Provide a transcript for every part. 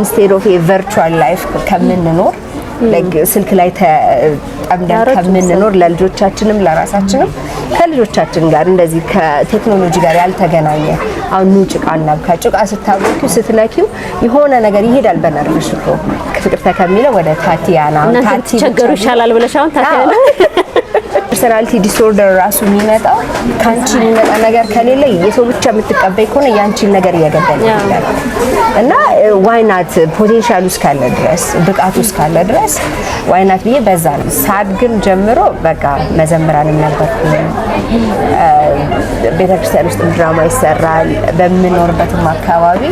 instead of a virtual life ከምንኖር like ስልክ ላይ ተጠምደን ከምንኖር ለልጆቻችንም ለራሳችንም ከልጆቻችን ጋር እንደዚህ ከቴክኖሎጂ ጋር ያልተገናኘ አሁን ጭቃና ከጭቃ ስታውቁ ስትነኪው የሆነ ነገር ይሄዳል በነርቭሽ እኮ ፍቅር ተከሚለው ወደ ታቲያና ቸገሩ ይሻላል ብለሻውን ታቲያና personality disorder ራሱ የሚመጣው ካንቺ የሚመጣ ነገር ከሌለ የሰው ብቻ የምትቀበይ ከሆነ ያንቺን ነገር እየገደለ ይላል እና why not potential ውስጥ ካለ ድረስ ብቃቱ ውስጥ ካለ ድረስ why not ብዬ በዛ ነው ሳድግም ጀምሮ በቃ መዘምራንም ነበርኩኝ ቤተክርስቲያን ውስጥ ድራማ ይሰራል በመኖርበትም አካባቢ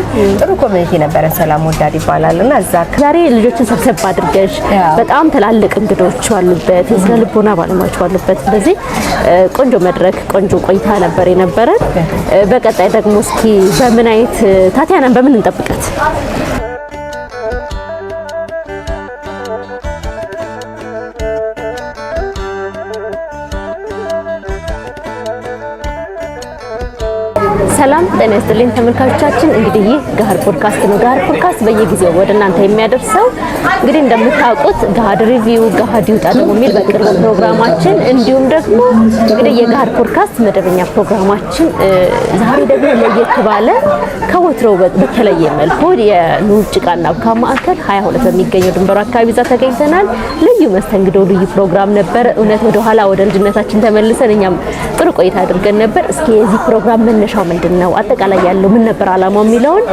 ጥሩ ኮሚኒቲ ነበረ ሰላም ወዳድ ይባላልና እዛ ዛሬ ልጆችን ሰብሰብ አድርገሽ በጣም ተላልቅ እንግዶች አሉበት የስነ ልቦና ባለሙያዎች አሉበት ስለዚህ ቆንጆ መድረክ ቆንጆ ቆይታ ነበር የነበረ በቀጣይ ደግሞ እስኪ በምን አይነት ታቲያናን በምን እንጠብቃት ሰላም ጤና ይስጥልኝ ተመልካቾቻችን እንግዲህ ይህ ጋር ፖድካስት ነው ጋር ፖድካስት በየጊዜው ወደናንተ የሚያደርሰው እንግዲህ እንደምታውቁት ጋር ሪቪው ጋር ይውጣ ደግሞ የሚል በቅርብ ፕሮግራማችን እንዲሁም ደግሞ እንግዲህ የጋር ፖድካስት መደበኛ ፕሮግራማችን ዛሬ ደግሞ ለየት ባለ ከወትሮው በተለየ መልኩ የኑጭቃና ከማዕከል 22 በሚገኘው ድንበር አካባቢ ዛ ተገኝተናል ልዩ መስተንግዶ ልዩ ፕሮግራም ነበር እውነት ወደ ኋላ ወደ ልጅነታችን ተመልሰን እኛም ጥሩ ቆይታ አድርገን ነበር እስኪ የዚህ ፕሮግራም መነሻው ምንድነው አጠቃላይ ያለው ምን ነበር አላማው የሚለውን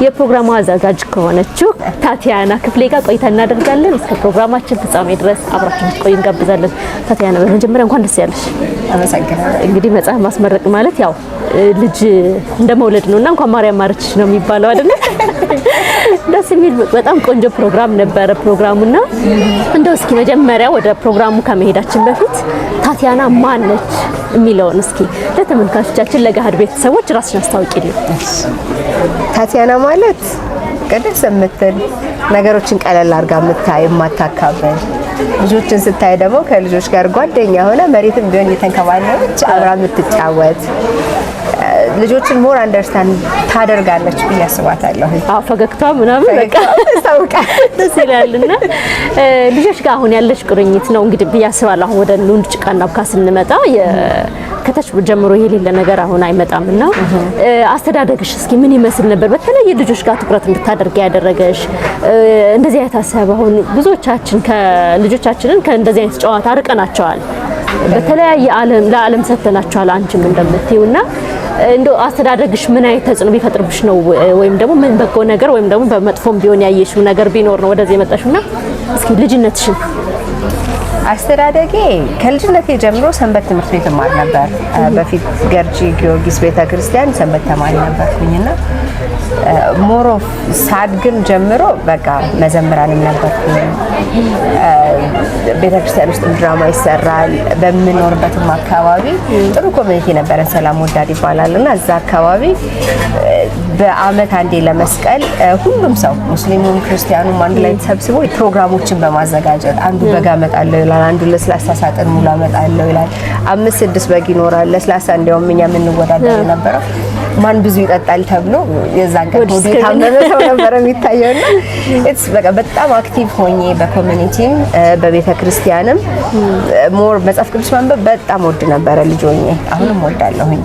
የፕሮግራሙ አዛዛጅ ከሆነችው ታቲያና ክፍሌ ጋር ቆይታ እናደርጋለን እስከ ፕሮግራማችን ፍጻሜ ድረስ አብራችሁን ቆዩ እንጋብዛለን ታቲያና በመጀመሪያ እንኳን ደስ ያለሽ አመሰግናለሁ እንግዲህ መጽሐፍ ማስመረቅ ማለት ያው ልጅ እንደመውለድ ነውና እንኳን ማርያም ማረችሽ ነው የሚባለው አይደል ደስ የሚል በጣም ቆንጆ ፕሮግራም ነበር ፕሮግራሙና እንደው እስኪ መጀመሪያ ወደ ፕሮግራሙ ከመሄዳችን በፊት ታቲያና ማን ነች የሚለውን እስኪ ለተመልካቾቻችን ለጋር ቤተሰቦች ራስሽን አስተዋውቂልኝ ታቲያና ማለት ቀደስ የምትል ነገሮችን ቀለል አድርጋ የምታይ የማታካበል ልጆችን ስታይ ደግሞ ከልጆች ጋር ጓደኛ ሆነ መሬትም ቢሆን እየተንከባለች አብራ የምትጫወት ልጆችን ሞር አንደርስታንድ ታደርጋለች ብዬ አስባታለሁ ፈገግቷ ምናምን በቃ ተሳውቃ ደስ ይላልና ልጆች ጋር አሁን ያለሽ ቁርኝት ነው እንግዲህ ብዬ አስባለሁ አሁን ወደ ኑጭቃና ብካስ እንመጣ ከተሽ ጀምሮ የሌለ ነገር አሁን አይመጣምና አስተዳደግሽ እስኪ ምን ይመስል ነበር በተለይ ልጆች ጋር ትኩረት እንድታደርጊ ያደረገሽ እንደዚህ አይታሰብ አሁን ብዙዎቻችን ከልጆቻችንን ከእንደዚህ አይነት ጨዋታ አርቀናቸዋል በተለያየ ለዓለም ሰተናቸዋል አንቺም እንደምትይውና እንደው አስተዳደግሽ ምን አይነት ተጽዕኖ ቢፈጥርብሽ ነው ወይም ደግሞ ምን በጎ ነገር ወይም ደግሞ በመጥፎም ቢሆን ያየሽው ነገር ቢኖር ነው ወደዚህ የመጣሽውና እስኪ ልጅነትሽን አስተዳደጌ ከልጅነቴ ጀምሮ ሰንበት ትምህርት ቤት ማር ነበር በፊት ገርጂ ጊዮርጊስ ቤተክርስቲያን ሰንበት ተማሪ ነበርኩኝና ሞሮፍ ሳድግም ጀምሮ በቃ መዘምራንም ነበርኩኝ ቤተክርስቲያን ውስጥ ድራማ ይሰራል በመኖርበትም አካባቢ ጥሩ ኮሚኒቲ ነበረ ሰላም ወዳድ ይባላልና እዛ አካባቢ በአመት አንዴ ለመስቀል ሁሉም ሰው ሙስሊሙም ክርስቲያኑም አንድ ላይ ተሰብስቦ ፕሮግራሞችን በማዘጋጀት አንዱ በጋ መጣለው ይላል አንዱ ለስላሳ ሳጥን ሙላ መጣለው ይላል 5-6 በግ ይኖራል ለስላሳ እንደውም እኛ ምን ወዳደር ነበር ማን ብዙ ይጠጣል ተብሎ የዛን ቀን ታመመው ነበር የሚታየውና ኢትስ በቃ በጣም አክቲቭ ሆኜ በኮሚኒቲም በቤተክርስቲያንም ሞር መጽሐፍ ቅዱስ ማንበብ በጣም ወድ ነበር ልጅ ሆኜ አሁንም ወዳለሁኝ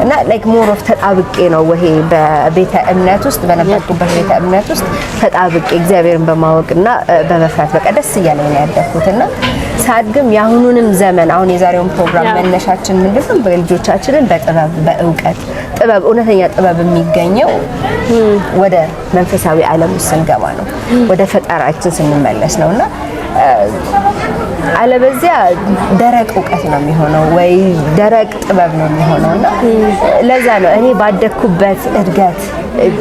እና ላይክ ሞር ኦፍ ተጣብቄ ነው ወሄ በቤተ እምነት ውስጥ በነበርኩበት ቤተ እምነት ውስጥ ተጣብቄ እግዚአብሔርን በማወቅና በመፍራት በቃ ደስ እያለኝ ነው ያደኩትና ሳድግም ያሁኑንም ዘመን አሁን የዛሬውን ፕሮግራም መነሻችን ምንድነው በልጆቻችንን በጥበብ በእውቀት ጥበብ እውነተኛ ጥበብ የሚገኘው ወደ መንፈሳዊ ዓለም ስንገባ ነው ወደ ፈጣራችን ስንመለስ ነውና አለበዚያ ደረቅ ዕውቀት ነው የሚሆነው ወይ ደረቅ ጥበብ ነው የሚሆነውና ለዛ ነው እኔ ባደኩበት እድገት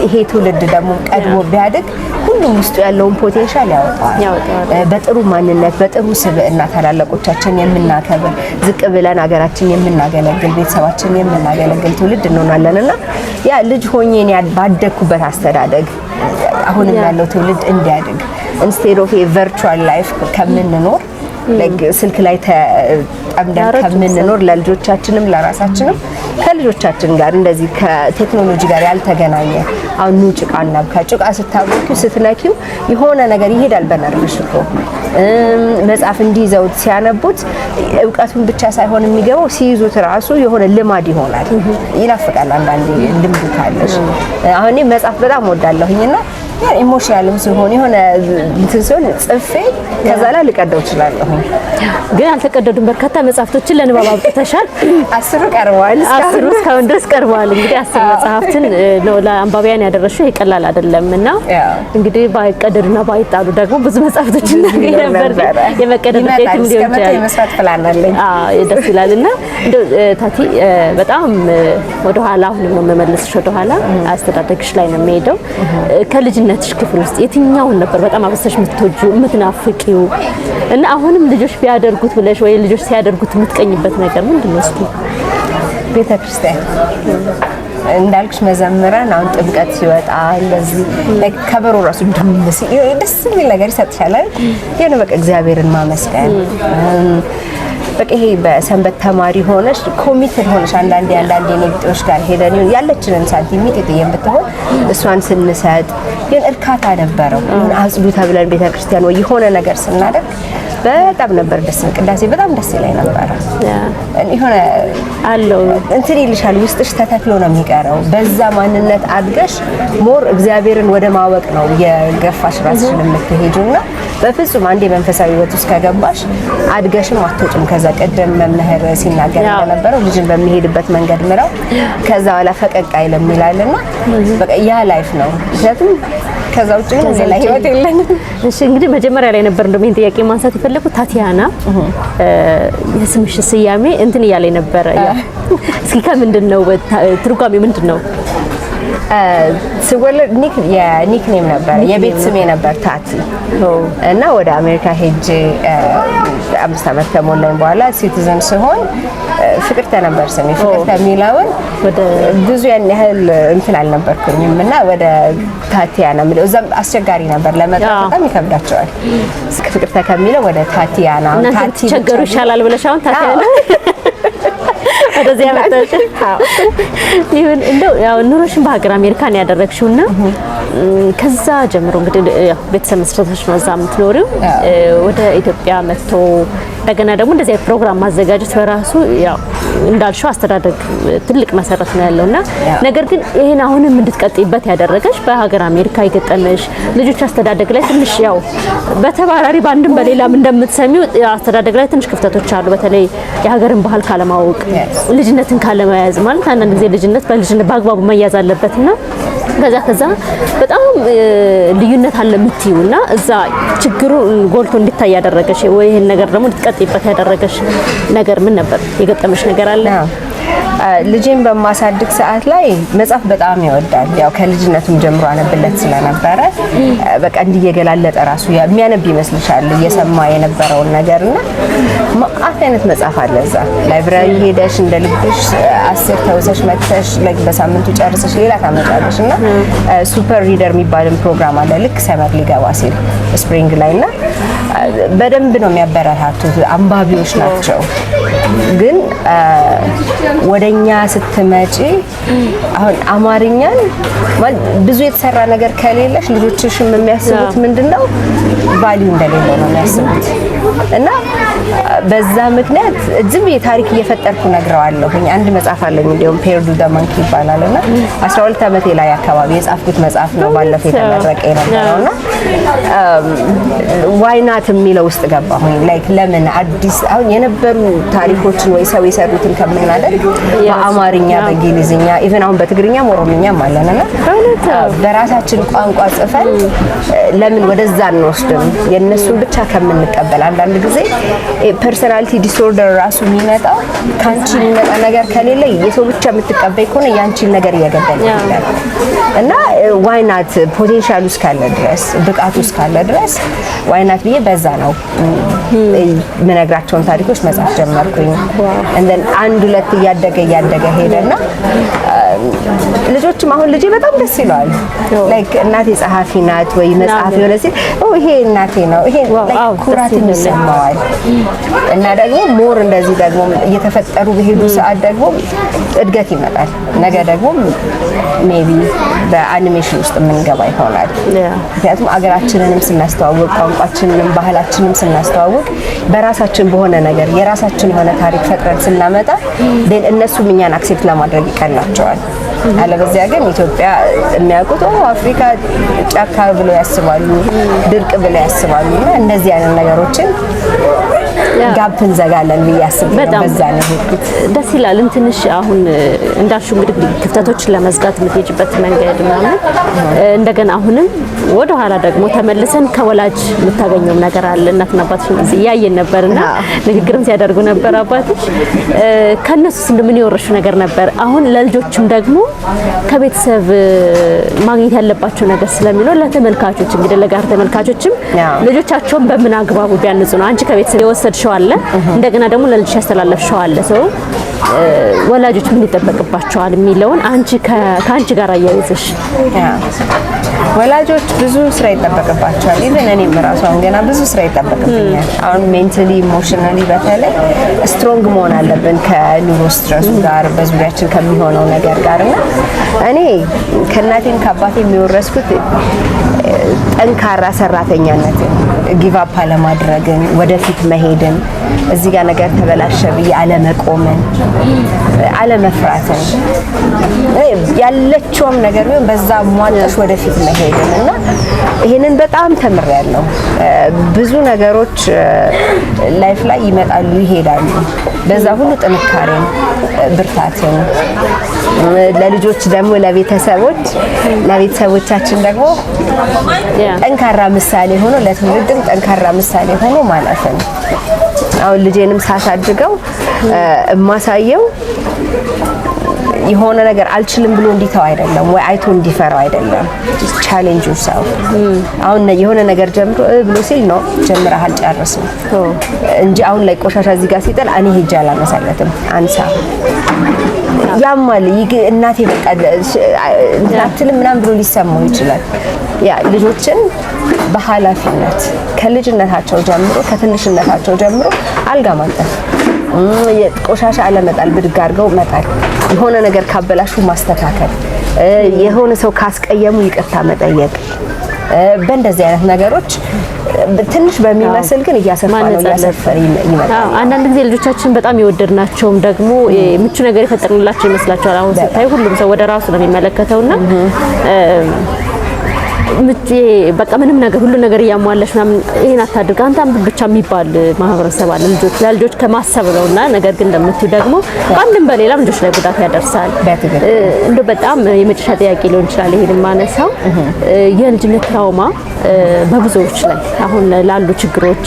ይሄ ትውልድ ደግሞ ቀድሞ ቢያድግ ሁሉም ውስጡ ያለውን ፖቴንሻል ያወጣዋል በጥሩ ማንነት በጥሩ ስብዕና ታላላቆቻችን የምናከብር ዝቅ ብለን ሀገራችን የምናገለግል ቤተሰባችን የምናገለግል ትውልድ እንሆናለንና ያ ልጅ ሆኜ እኔ ባደኩበት አስተዳደግ አሁንም ያለው ትውልድ እንዲያድግ instead of a virtual life ከምንኖር like ስልክ ላይ ተጠምደን ከምንኖር ለልጆቻችንም ለራሳችንም ከልጆቻችን ጋር እንደዚህ ከቴክኖሎጂ ጋር ያልተገናኘ አሁን ጭቃ እናብካ ጭቃ ስታቦኪው ስትነኪው የሆነ ነገር ይሄዳል በነርቭሽ እኮ መጽሐፍ እንዲይዘው ሲያነቡት እውቀቱን ብቻ ሳይሆን የሚገባው ሲይዙት ራሱ የሆነ ልማድ ይሆናል ይናፍቃል አንዳንዴ ልምዱ ካለሽ አሁን መጽሐፍ በጣም ወዳለሁኝና ኢሞሽናልም ሲሆን የሆነ እንትን ሲሆን ጽፌ ከዛ ላይ ልቀደው እችላለሁ ግን አልተቀደዱም በርካታ መጽሐፍቶችን ለንባብ አብቅተሻል 10 ቀርበዋል 10 እስካሁን ድረስ ቀርበዋል እንግዲህ 10 መጽሐፍትን ነው ለአንባቢያን ያደረሽው ይቀላል አይደለምና እንግዲህ ባይቀደዱና ባይጣሉ ደግሞ ብዙ መጽሐፍቶችን ነበር የመቀደድ ውጤትም ሊሆን ይችላል የመስራት ፕላን አለኝ ደስ ይላልና እንደው ታቲ በጣም ወደ ኋላ አሁንም ነው መመለስሽ ወደ ኋላ አስተዳደግሽ ላይ ነው የሚሄደው ከልጅነትሽ ክፍል ውስጥ የትኛውን ነበር በጣም አበሰሽ የምትወጂው የምትናፍቂው እና አሁንም ልጆች ቢያደርጉት ብለሽ ወይ ልጆች ሲያደርጉት የምትቀኝበት ነገር ምንድነው እስኪ ቤተክርስቲያን እንዳልኩሽ መዘምራን አሁን ጥምቀት ሲወጣ እንደዚህ ከበሮ ራሱ ደስ የሚል ነገር ይሰጥሻል የሆነ በቃ እግዚአብሔርን ማመስገን በቃ ይሄ በሰንበት ተማሪ ሆነሽ ኮሚትድ ሆነሽ አንዳንዴ ንግጦች ጋር ሄደን ያለችንን ሳንቲም ጥጥየም ብትሆን እሷን ስንሰጥ ግን እርካታ ነበረው አጽዱ ተብለን ቤተክርስቲያን ወይ የሆነ ነገር ስናደርግ በጣም ነበር ደስ ቅዳሴ በጣም ደስ ይለኝ ነበር የሆነ አለው እንትን ይልሻል ውስጥሽ ተተክሎ ነው የሚቀረው በዛ ማንነት አድገሽ ሞር እግዚአብሔርን ወደ ማወቅ ነው የገፋሽ ራስሽን የምትሄጂውና በፍጹም አንዴ መንፈሳዊ ህይወት ውስጥ ከገባሽ አድገሽም አትወጪም ከዛ ቀደም መምህር ሲናገር እንደነበረው ልጅን በሚሄድበት መንገድ ምራው ከዛ በኋላ ፈቀቅ አይልም ይላልና በቃ ያ ላይፍ ነው ምክንያቱም ከዛ ውጭ ምን ሌላ ህይወት የለንም እሺ እንግዲህ መጀመሪያ ላይ ነበር እንደው ምን ጥያቄ ማንሳት የፈለኩት ታቲያና የስምሽ ስያሜ እንትን እያለኝ ነበር እስኪ ከምንድነው ትርጓሜው ምንድነው ስወለድ ኒክኔም ነበር የቤት ስሜ ነበር ታቲ እና ወደ አሜሪካ ሄጄ 5 አመት ከሞላኝ በኋላ ሲቲዝን ሲሆን ፍቅርተ ነበር ስሜ ፍቅርተ ሚላውን ወደ ብዙ ያን ያህል እንትን አልነበርኩኝም እና ወደ ታቲያና ማለት እዛም አስቸጋሪ ነበር ለመጣ በጣም ይከብዳቸዋል ፍቅርተ ከሚለው ወደ ታቲያና ታቲ ቸገሩ ይሻላል ብለሽ አሁን ታቲያና ወደዚህ ያመጣሽ ይሁን እንደው ያው ኑሮሽን በሀገር አሜሪካን ያደረግሽውና ከዛ ጀምሮ እንግዲህ ቤተሰብ መስርተሽ ነው እዛ የምትኖሪው ወደ ኢትዮጵያ መጥቶ እንደገና ደግሞ እንደዚህ ፕሮግራም ማዘጋጀት በራሱ ያው እንዳልሽው አስተዳደግ ትልቅ መሰረት ነው ያለውና ነገር ግን ይሄን አሁንም እንድትቀጥይበት ያደረገሽ በሀገር አሜሪካ የገጠመሽ ልጆች አስተዳደግ ላይ ትንሽ ያው በተባራሪ ባንድም በሌላም እንደምትሰሚው አስተዳደግ ላይ ትንሽ ክፍተቶች አሉ በተለይ የሀገርን ባህል ካለማወቅ ልጅነትን ካለመያዝ ማለት አንዳንድ ጊዜ ልጅነት በልጅነት በአግባቡ መያዝ አለበትና ከዛ በጣም ልዩነት አለ የምትዩና እዛ ችግሩ ጎልቶ እንዲታይ ያደረገሽ ወይ ይሄን ነገር ደግሞ እንድትቀጥይበት ያደረገሽ ነገር ምን ነበር የገጠመሽ ነገር አለ ልጅን በማሳድግ ሰዓት ላይ መጽሐፍ በጣም ይወዳል ያው ከልጅነቱም ጀምሮ አነብለት ስለነበረ በቃ እንዲየገላለጠ ራሱ የሚያነብ ይመስልሻል እየሰማ የነበረውን ነገርና ማአት አይነት መጽሐፍ አለ እዛ ላይብራሪ ሄደሽ እንደ ልብሽ 10 ተውሰሽ መጥተሽ በሳምንቱ ጨርሰሽ ሌላ ታመጣለሽና ሱፐር ሪደር የሚባልን ፕሮግራም አለ ልክ ሰመር ሊገባ ሲል ስፕሪንግ ላይና በደንብ ነው የሚያበረታቱት አንባቢዎች ናቸው ግን ወደኛ ስትመጪ አሁን አማርኛን ብዙ የተሰራ ነገር ከሌለሽ ልጆችሽም የሚያስቡት ምንድነው ቫልዩ እንደሌለው ነው የሚያስቡት እና በዛ ምክንያት ዝም የታሪክ እየፈጠርኩ ነግረዋለሁኝ አንድ መጽሐፍ አለኝ እንደውም ፔርዱ ደማንክ ይባላልና 12 አመቴ ላይ አካባቢ የጻፍኩት መጽሐፍ ነው ባለፈው የተመረቀ የነበረውና ዋይ ናት የሚለው ውስጥ ገባሁኝ ላይክ ለምን አዲስ አሁን የነበሩ ታሪኮችን ወይ ሰው የሰሩትን ከምናደርግ በአማርኛ በእንግሊዝኛ ኢቭን አሁን በትግርኛም ኦሮምኛም አለንና በራሳችን ቋንቋ ጽፈን ለምን ወደዛ እንወስድም የነሱን ብቻ ከምንቀበል አንዳንድ ጊዜ ፐርሰናሊቲ ዲስኦርደር ራሱ የሚመጣው ካንቺ የሚመጣ ነገር ከሌለ የሰው ብቻ የምትቀበይ ከሆነ ያንቺን ነገር እየገደለ ይላል እና ዋይ ናት ፖቴንሻል ውስጥ ካለ ድረስ ብቃቱ ውስጥ ካለ ድረስ ዋይ ናት ብዬ በዛ ነው ምነግራቸውን ታሪኮች መጻፍ ጀመርኩኝ and then አንድ ሁለት እያደገ ሄደና ልጆችም አሁን ልጄ በጣም ደስ ይለዋል። ላይክ እናቴ ጸሐፊ ናት ወይ መጽሐፍ የሆነ ሲል ይሄ እናቴ ነው ይሄ ኩራት ይሰማዋል። እና ደግሞ ሞር እንደዚህ ደግሞ እየተፈጠሩ በሄዱ ሰዓት ደግሞ እድገት ይመጣል። ነገ ደግሞ ሜቢ በአኒሜሽን ውስጥ የምንገባ ይሆናል። ምክንያቱም አገራችንንም ስናስተዋውቅ ቋንቋችንንም ባህላችንንም ስናስተዋውቅ በራሳችን በሆነ ነገር የራሳችን የሆነ ታሪክ ፈጥረን ስናመጣ እነሱም እኛን አክሴፕት ለማድረግ ይቀላቸዋል። አለበዚያ ግን ኢትዮጵያ የሚያውቁት አፍሪካ ጫካ ብለው ያስባሉ፣ ድርቅ ብለው ያስባሉ። እና እንደዚህ አይነት ነገሮችን ጋፕ እንዘጋለን ብዬ አስባለሁ። በዛ ነው ሄድኩት። ደስ ይላል። ትንሽ አሁን እንዳልሽው እንግዲህ ክፍተቶችን ለመዝጋት የምትሄጂበት መንገድ ምናምን እንደገና አሁንም ወደ ኋላ ደግሞ ተመልሰን ከወላጅ የምታገኘው ነገር አለ። እናትና አባትሽ እዚህ ያየን ነበርና ንግግርም ሲያደርጉ ነበር አባትሽ። ከነሱስ ምን የወረሽው ነገር ነበር? አሁን ለልጆችም ደግሞ ከቤተሰብ ማግኘት ያለባቸው ነገር ስለሚኖር ለተመልካቾች እንግዲህ ለጋር ተመልካቾችም ልጆቻቸውን በምን አግባቡ ቢያንጹ ነው። አንቺ ከቤተሰብ የወሰድሽው አለ፣ እንደገና ደግሞ ለልጅሽ ያስተላለፍሽው አለ። ሰው ወላጆች ምን ይጠበቅባቸዋል የሚለውን አንቺ ከአንቺ ጋር አያይዘሽ። ወላጆች ብዙ ስራ ይጠበቅባቸዋል። ኢቭን እኔም ራሱ አሁን ገና ብዙ ስራ ይጠበቅብኛል። አሁን ሜንታሊ ኢሞሽናሊ በተለይ ስትሮንግ መሆን አለብን ከኑሮ ስትረሱ ጋር በዙሪያችን ከሚሆነው ነገር ጋር እና እኔ ከእናቴም ከአባቴም የሚወረስኩት ጠንካራ ሰራተኛነትን፣ ጊቭ አፕ አለማድረግን፣ ወደፊት መሄድን፣ እዚህ ጋር ነገር ተበላሸ ብዬ አለመቆምን፣ አለመፍራትን ያለችውም ነገር ቢሆን በዛ ሟጠሽ ወደፊት መሄድን እና ይሄንን በጣም ተምሬያለሁ። ብዙ ነገሮች ላይፍ ላይ ይመጣሉ ይሄዳሉ። በዛ ሁሉ ጥንካሬን፣ ብርታትን ለልጆች ደግሞ ለቤተሰቦቻችን ደግሞ ጠንካራ ምሳሌ ሆኖ ለትውልድም ጠንካራ ምሳሌ ሆኖ ማለፍን አሁን ልጄንም ሳሳድገው እማሳየው የሆነ ነገር አልችልም ብሎ እንዲተው አይደለም ወይ አይቶ እንዲፈራው አይደለም። ቻሌንጅ yourself አሁን የሆነ ነገር ጀምሮ ብሎ ሲል ነው ጀምረሃል ጨርሰው እንጂ አሁን ላይ ቆሻሻ እዚህ ጋር ሲጥል እኔ ሄጄ አላነሳለትም አንሳ ያማል እናቴ በቃ እናትልም ምናምን ብሎ ሊሰማው ይችላል። ያ ልጆችን በኃላፊነት ከልጅነታቸው ጀምሮ ከትንሽነታቸው ጀምሮ አልጋ ማንጠፍ የቆሻሻ አለመጣል ብድግ አድርገው መጣል፣ የሆነ ነገር ካበላሹ ማስተካከል፣ የሆነ ሰው ካስቀየሙ ይቅርታ መጠየቅ፣ በእንደዚህ አይነት ነገሮች ትንሽ በሚመስል ግን እያሰፋ ይመጣል። አንዳንድ ጊዜ ልጆቻችን በጣም የወደድናቸውም ደግሞ ምቹ ነገር የፈጠርንላቸው ይመስላቸዋል። አሁን ስታይ ሁሉም ሰው ወደ ራሱ ነው የሚመለከተውና በቃ ምንም ነገር ሁሉ ነገር እያሟላሽ ምናምን ይሄን አታድርግ አንተ ብቻ የሚባል ማህበረሰብ አለ። ለልጆች ከማሰብ ነውና ነገር ግን እንደምትዩ ደግሞ ከአንድም በሌላ ልጆች ላይ ጉዳት ያደርሳል። እንደው በጣም የመጨረሻ ጥያቄ ሊሆን ይችላል ይሄን ማነሳው የልጅነት ትራውማ በብዙዎች ላይ አሁን ላሉ ችግሮች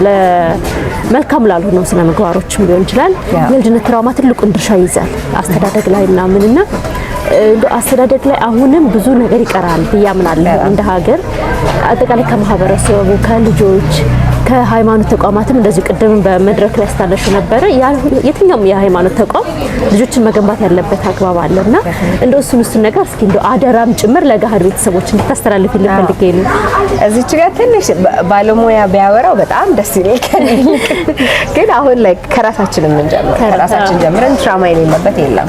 ለመልካም ላልሆኑ ስነ ምግባሮችም ሊሆን ይችላል የልጅነት ትራውማ ትልቁን ድርሻ ይይዛል አስተዳደግ ላይ ምናምንና አስተዳደግ ላይ አሁንም ብዙ ነገር ይቀራል ብያምናለሁ። እንደ ሀገር አጠቃላይ ከማህበረሰቡ ከልጆች ከሃይማኖት ተቋማትም እንደዚህ ቅድም በመድረክ ላይ አስተላለሽ ነበር የትኛውም የሃይማኖት ተቋም ልጆችን መገንባት ያለበት አግባብ አለና እንደው እሱን ነገር እስኪ እንደው አደራም ጭምር ለጋህር ቤተሰቦች እንድታስተላልፍ ልፈልግ ነው። እዚች ጋር ትንሽ ባለሙያ ቢያወራው በጣም ደስ ይላል። ግን አሁን ላይ ከራሳችን እንጀምር። ከራሳችን ጀምረን ትራማ የሌለበት የለም።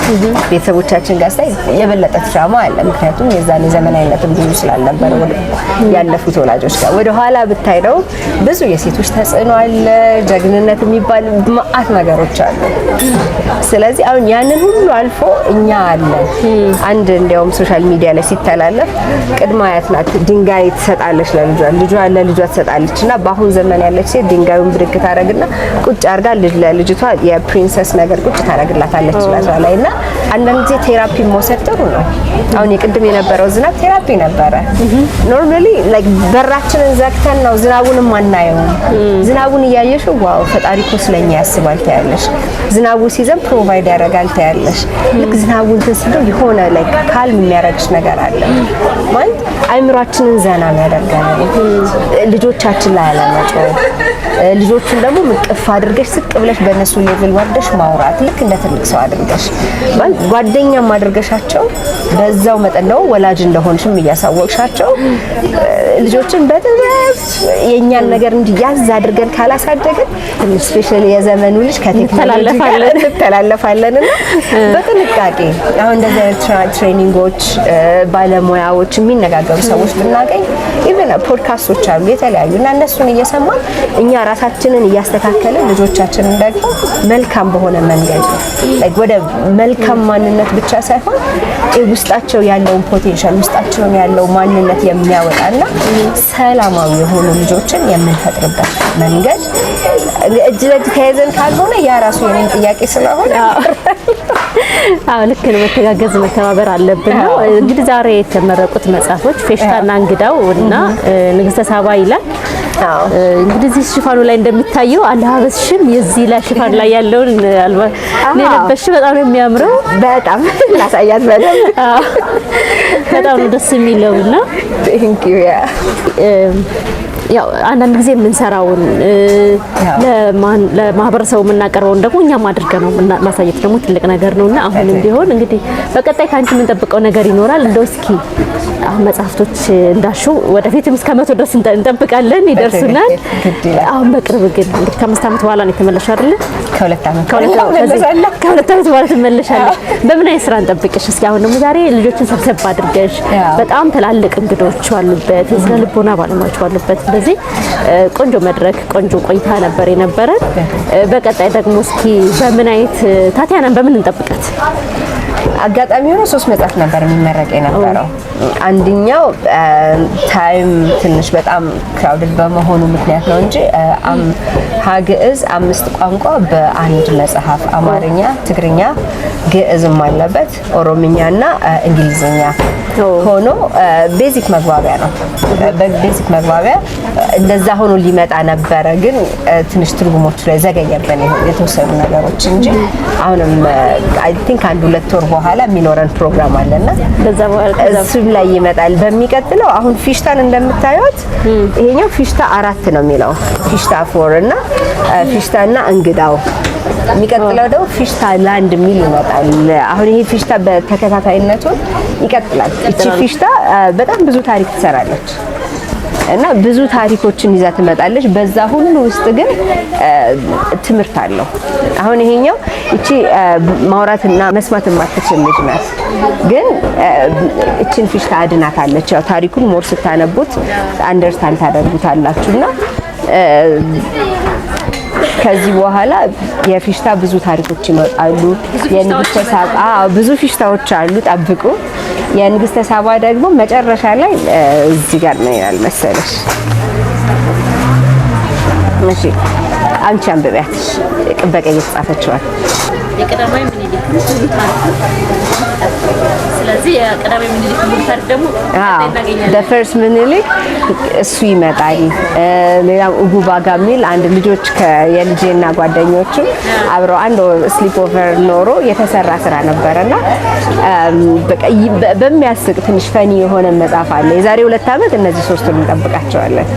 ቤተሰቦቻችን ጋር ሳይ የበለጠ ትራማ አለ። ምክንያቱም የዛኔ ዘመናዊነትም ብዙ ስላልነበረ ያለፉት ወላጆች ጋር ወደ ኋላ ብታይደው ብዙ ሴቶች ተጽዕኖ አለ፣ ጀግንነት የሚባል ማአት ነገሮች አሉ። ስለዚህ አሁን ያንን ሁሉ አልፎ እኛ አለ አንድ እንዲያውም ሶሻል ሚዲያ ላይ ሲተላለፍ ቅድመ አያት ናት ድንጋይ ትሰጣለች ለልጇ ትሰጣለችና በአሁን ዘመን ያለች ሴት ድንጋዩን ብድግ ታረግና ቁጭ አርጋ ለልጅቷ የፕሪንሰስ ነገር ቁጭ ታረግላታለች ላይና አንዳንድ ጊዜ ቴራፒ መውሰድ ጥሩ ነው። አሁን የቅድም የነበረው ዝናብ ቴራፒ ነበረ። ኖርማሊ ላይክ በራችንን ዘግተን ነው ዝናቡንም አናየው ዝናቡን እያየሽ ዋው ፈጣሪ እኮ ስለኛ ያስባል ታያለሽ። ዝናቡ ሲዘም ፕሮቫይድ ያደርጋል ታያለሽ። ልክ ዝናቡን ትስደው የሆነ ላይ ካልም የሚያረግሽ ነገር አለ ማለት አይምሯችንን ዘና ያደርጋል። ልጆቻችን ላይ አለመጮህ ልጆቹን ደግሞ ምቅፍ አድርገሽ ስቅ ብለሽ በእነሱ ሌቭል ወርደሽ ማውራት ልክ እንደ ትልቅ ሰው አድርገሽ ማለት ጓደኛም አድርገሻቸው በዛው መጠን ነው ወላጅ እንደሆንሽም እያሳወቅሻቸው ልጆችን በጥበብ የኛን ነገር እንዲያዝ አድርገን ካላሳደግን ስፔሻሊ የዘመኑ ልጅ ከቴክኖሎጂ ጋር እንተላለፋለንና በጥንቃቄ አሁን እንደዚህ አይነት ትሬኒንጎች ባለሙያዎች የሚነጋገሩ ሰዎች ብናገኝ ኢቭን ፖድካስቶች አሉ የተለያዩ እና እነሱን እየሰማን እኛ ራሳችንን እያስተካከልን ልጆቻችንን ደግሞ መልካም በሆነ መንገድ ወደ መልካም ማንነት ብቻ ሳይሆን ውስጣቸው ያለውን ፖቴንሻል ውስጣቸው ያለው ማንነት የሚያወጣና ሰላማዊ የሆኑ ልጆችን የምንፈጥርበት መንገድ እጅ ለእጅ ተያይዘን ካልሆነ ያ ራሱ የኔን ጥያቄ ስለሆነ አዎ ልክ ነው። መተጋገዝ መተባበር አለብን ነው። እንግዲህ ዛሬ የተመረቁት መጽሐፎች ፌሽታና እንግዳው እና ንግስተ ሳባ ይላል። እንግዲህ እዚህ ሽፋኑ ላይ እንደሚታየው አለባበስሽም የዚህ ላይ ሽፋን ላይ ያለውን ለለበሽ በጣም ነው የሚያምረው። በጣም ላሳያት በጣም ደስ የሚለውና ቴንክ ዩ ያው አንዳንድ ጊዜ የምንሰራውን ለማህበረሰቡ የምናቀርበውን ደግሞ እኛም አድርገን ነው ማሳየት ደግሞ ትልቅ ነገር ነውና አሁንም ቢሆን እንግዲህ በቀጣይ ካንቺ የምንጠብቀው ነገር ይኖራል። እንደው እስኪ አሁን መጽሐፍቶች እንዳልሽው ወደፊትም እስከ 100 ድረስ እንጠብቃለን ይደርሱናል። አሁን በቅርብ ግን እንግዲህ ከ5 ዓመት በኋላ ነው የተመለስሽው አይደል? ከሁለት ዓመት በኋላ ትመለሻለሽ። በምን አይነት ስራ እንጠብቅሽ? እስኪ አሁን ደግሞ ዛሬ ልጆችን ሰብሰብ አድርገሽ በጣም ትላልቅ እንግዶች ባሉበት የስነ ልቦና ባለሙያዎች ባሉበት ስለዚህ ቆንጆ መድረክ ቆንጆ ቆይታ ነበር የነበረን። በቀጣይ ደግሞ እስኪ በምን አይነት ታቲያናን በምን እንጠብቃት? አጋጣሚ ሆኖ 3 መጽሐፍ ነበር የሚመረቅ የነበረው። አንደኛው ታይም ትንሽ በጣም ክራውድድ በመሆኑ ምክንያት ነው እንጂ ሀግዕዝ 5 ቋንቋ በአንድ መጽሐፍ አማርኛ፣ ትግርኛ፣ ግዕዝም አለበት ኦሮምኛና እንግሊዝኛ ሆኖ ቤዚክ መግባቢያ ነው። በቤዚክ መግባቢያ እንደዛ ሆኖ ሊመጣ ነበረ፣ ግን ትንሽ ትርጉሞቹ ላይ ዘገየብን የተወሰኑ ነገሮች እንጂ አሁንም አይ ቲንክ 1-2 ወር በኋላ የሚኖረን ፕሮግራም አለና በዛ በኋላ እሱም ላይ ይመጣል። በሚቀጥለው አሁን ፊሽታን እንደምታዩት ይሄኛው ፊሽታ 4 ነው የሚለው ፊሽታ 4 እና ፊሽታና እንግዳው የሚቀጥለው ደግሞ ፊሽታ ላንድ የሚል ይመጣል። አሁን ይሄ ፊሽታ በተከታታይነቱ ይቀጥላል። እቺ ፊሽታ በጣም ብዙ ታሪክ ትሰራለች እና ብዙ ታሪኮችን ይዛ ትመጣለች። በዛ ሁሉ ውስጥ ግን ትምህርት አለው። አሁን ይሄኛው እቺ ማውራትና መስማት የማትችል ልጅ ናት፣ ግን እቺን ፊሽታ አድናታለች። ያው ታሪኩን ሞር ስታነቡት አንደርስታንድ ታደርጉታላችሁና ከዚህ በኋላ የፊሽታ ብዙ ታሪኮች ይመጣሉ። የንግስተ ሳባ ብዙ ፊሽታዎች አሉ፣ ጠብቁ። የንግስተ ሳባ ደግሞ መጨረሻ ላይ እዚህ ጋር ነው ያል መሰለሽ። እሺ አንቺ አንብቢያት በቀይ የተጻፈችዋል። የቀዳማዊ ምኒልክ ስለዚህ የቀዳማዊ ምኒልክ ሙልታር ደግሞ the first ምኒልክ እሱ ይመጣል። ሌላም ኡጉባጋ ሚል አንድ ልጆች የልጄና ጓደኞቹ አብረው አንድ ስሊፕ ኦቨር ኖሮ የተሰራ ስራ ነበርና በቃ በሚያስቅ ትንሽ ፈኒ የሆነ መጽሐፍ አለ። የዛሬ 2 ዓመት እነዚህ 3ቱን እንጠብቃቸዋለን።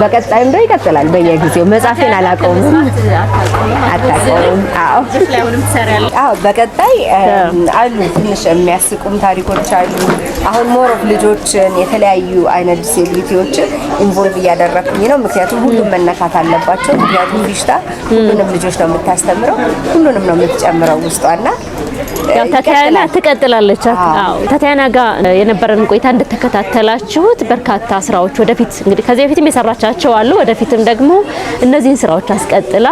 በቀጣይም ደግሞ ይቀጥላል በየጊዜው። መጽሐፌን አላውቀውም። አዎ በቀጣይ አሉ ትንሽ የሚያስቁም ታሪኮች አሉ። አሁን ሞር ኦፍ ልጆችን የተለያዩ አይነት ዲሴቢሊቲዎችን ኢንቮልቭ እያደረኩኝ ነው። ምክንያቱም ሁሉም መነካት አለባቸው። ምክንያቱም ፊሽታ ሁሉንም ልጆች ነው የምታስተምረው፣ ሁሉንም ነው የምትጨምረው ውስጧና ያው ታቲያና ትቀጥላለች። አዎ ታቲያና ጋር የነበረን ቆይታ እንደተከታተላችሁት በርካታ ስራዎች ወደፊት እንግዲህ ከዚህ በፊትም የሰራቻቸው አሉ። ወደፊትም ደግሞ እነዚህን ስራዎች አስቀጥላ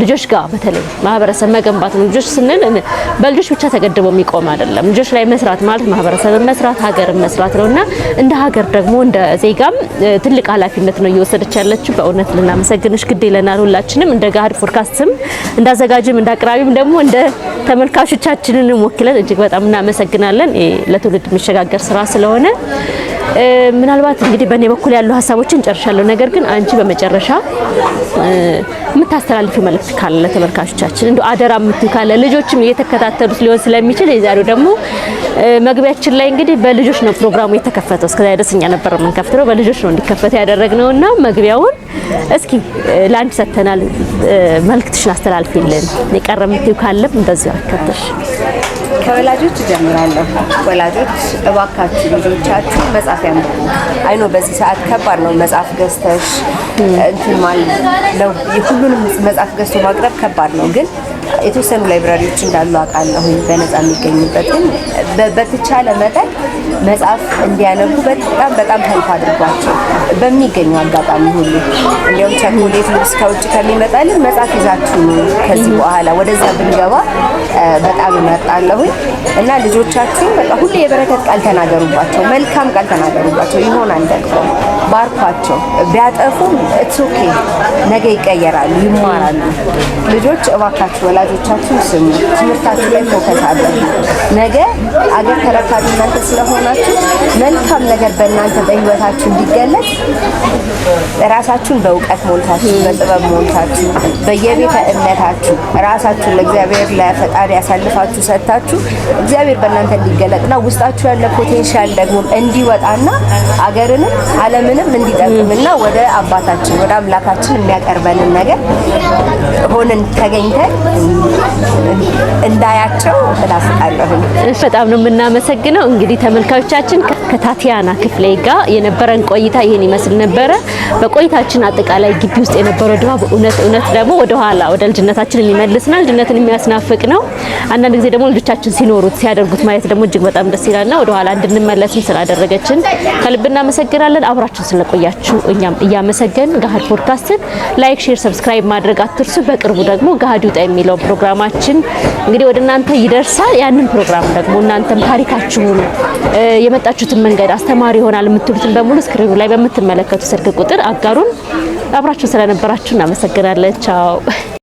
ልጆች ጋር በተለይ ማህበረሰብ መገንባት ነው። ልጆች ስንል በልጆች ብቻ ተገድቦ የሚቆም አይደለም። ልጆች ላይ መስራት ማለት ማህበረሰብን መስራት፣ ሀገርን መስራት ነውና እንደ ሀገር ደግሞ እንደ ዜጋም ትልቅ ኃላፊነት ነው እየወሰደች ያለችው። በእውነት ልናመሰግንሽ ግድ ይለናል ሁላችንም እንደ ጋሃድ ፖድካስትም እንዳዘጋጅም እንዳቅራቢም ደግሞ እንደ ተመልካቾቻችንን ወክለን እጅግ በጣም እናመሰግናለን። ለትውልድ የሚሸጋገር ስራ ስለሆነ ምናልባት እንግዲህ በእኔ በኩል ያሉ ሀሳቦችን ጨርሻለሁ። ነገር ግን አንቺ በመጨረሻ የምታስተላልፊው መልእክት ካለ ለተመልካቾቻችን እንደው አደራ የምትዩ ካለ ልጆችም እየተከታተሉት ሊሆን ስለሚችል የዛሬው ደግሞ መግቢያችን ላይ እንግዲህ በልጆች ነው ፕሮግራሙ የተከፈተው። እስከዛ ድረስ እኛ ነበር የምንከፍተው በልጆች ነው እንዲከፈት ያደረግነውና መግቢያውን እስኪ ላንቺ ሰተናል። መልእክትሽን አስተላልፊልን። የቀረ የምትዩ ካለም እንደዚህ አከተሽ ከወላጆች ጀምራለሁ። ወላጆች እባካችሁ ልጆቻችሁ መጽሐፍ ያንብቡ። አይኖ በዚህ ሰዓት ከባድ ነው መጽሐፍ ገዝተሽ እንትን ማለት ነው። የሁሉንም መጽሐፍ ገዝቶ ማቅረብ ከባድ ነው። ግን የተወሰኑ ላይብራሪዎች እንዳሉ አውቃለሁ በነፃ የሚገኙበትን በተቻለ መጠን መጽሐፍ እንዲያነቡ በጣም ሄልፕ አድርጓቸው በሚገኘው አጋጣሚ ሁሉ። እንዲያውም ቸኮሌት ልብስ ከውጭ ከሚመጣልን መጽሐፍ ይዛችሁ ከዚህ በኋላ ወደዛ ብንገባ በጣም እመርጣለሁ። እና ልጆቻችሁ በቃ ሁሌ የበረከት ቃል ተናገሩባቸው፣ መልካም ቃል ተናገሩባቸው። ይሆናል ደግሞ ባርኳቸው። ቢያጠፉም ኢትስ ኦኬ፣ ነገ ይቀየራሉ፣ ይማራሉ። ልጆች እባካችሁ ወላጆቻችሁ ስሙ፣ ትምህርታችሁ ላይ ፎከስ አድርጉ። ነገ አገር ተረካቢ እናንተ ስለሆናችሁ መልካም ነገር በእናንተ በህይወታችሁ እንዲገለጽ ራሳችሁን በእውቀት ሞልታችሁ በጥበብ ሞልታችሁ በየቤተ እምነታችሁ ራሳችሁን ለእግዚአብሔር ለፈጣሪ ያሳልፋችሁ ሰጥታችሁ እግዚአብሔር በእናንተ እንዲገለጥና ውስጣችሁ ያለ ፖቴንሻል ደግሞ እንዲወጣና አገርንም ዓለምንም እንዲጠቅምና ወደ አባታችን ወደ አምላካችን የሚያቀርበንን ነገር ሆነን ተገኝተን እንዳያቸው እላስቃለሁ። በጣም ነው የምናመሰግነው። እንግዲህ ተመልካቾቻችን ከታቲያና ክፍሌ ጋር የነበረን ቆይታ ይሄን ይመስል ነበረ። በቆይታችን አጠቃላይ ግቢ ውስጥ የነበረው ድባብ እውነት ደግሞ ወደ ኋላ ወደ ልጅነታችን የሚመልስና ልጅነትን የሚያስናፍቅ ነው። አንዳንድ ጊዜ ደግሞ ልጆቻችን ሲኖሩት ሲያደርጉት ማየት ደግሞ እጅግ በጣም ደስ ይላልና ወደ ኋላ እንድንመለስም ስላደረገችን ከልብ እናመሰግናለን። አብራችን ስለቆያችሁ እኛም እያመሰገን ገሃድ ፖድካስትን ላይክ፣ ሼር፣ ሰብስክራይብ ማድረግ አትርሱ። በቅርቡ ደግሞ ገሃድ ይውጣ የሚለው ፕሮግራማችን እንግዲህ ወደ እናንተ ይደርሳል። ያንን ፕሮግራም ደግሞ እናንተም ታሪካችሁን የመጣችሁትን መንገድ አስተማሪ ይሆናል የምትሉትን በሙሉ ስክሪኑ ላይ በምትመለከቱ ስልክ ቁጥር አጋሩን። አብራችሁ ስለነበራችሁ እናመሰግናለን። ቻው።